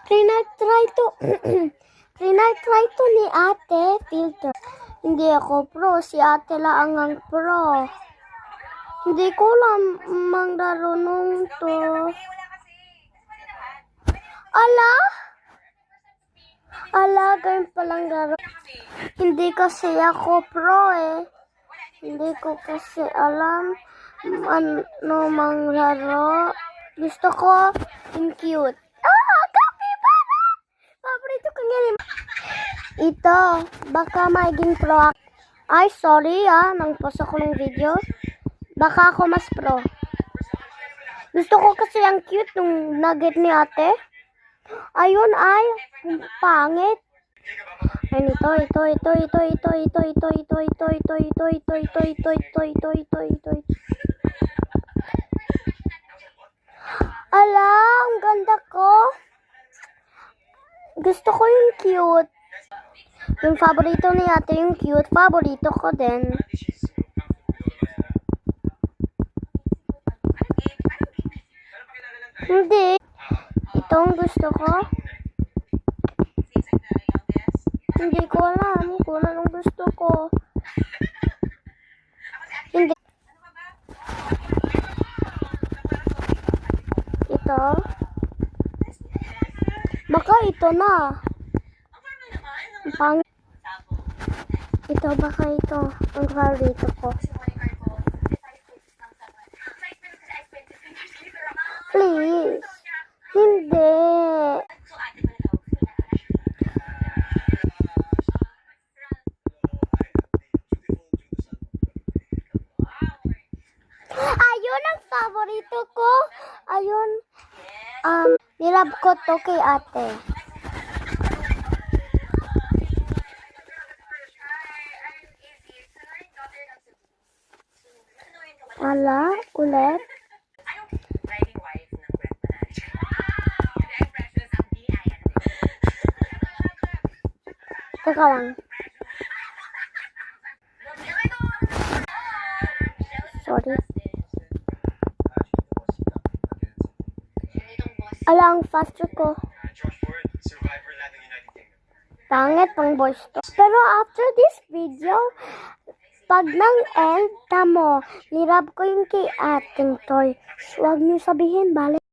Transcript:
Trinay-try to, trinay-try to ni ate, filter. Hindi ako pro, si ate lang ang pro. Hindi ko lang marunong to. Ala, ganun palang laro. Hindi kasi ako pro eh. Hindi ko kasi alam ano mang laro. Gusto ko yung cute. Capybara! Paborito ko ngayon. Ito, baka maging pro. Ay, sorry nang post ako ng video. Baka ako mas pro. Gusto ko kasi ang cute nung nugget ni ate. Ayun ay, pangit. Ayun, ito. Ala, ang ganda ko. Gusto ko yung cute. Yung favorito ni ate, yung cute. Favorito ko din. Hindi. Ito ang gusto ko. Hindi ko alam kung anong gusto ko. Hindi. Ito. Baka ito na. Ito, baka ito. Ang favorito ko. Please. Hindi. Ayun ang favorito ko. Ayun. Nilab ko to kay ate. Ala, ulit. Teka lang. Sorry. Ala, ang faster ko. Pangit pang voice to. Pero after this video, pag nang end, tamo, nirab ko yung kay ating toy. Huwag niyo sabihin, balik.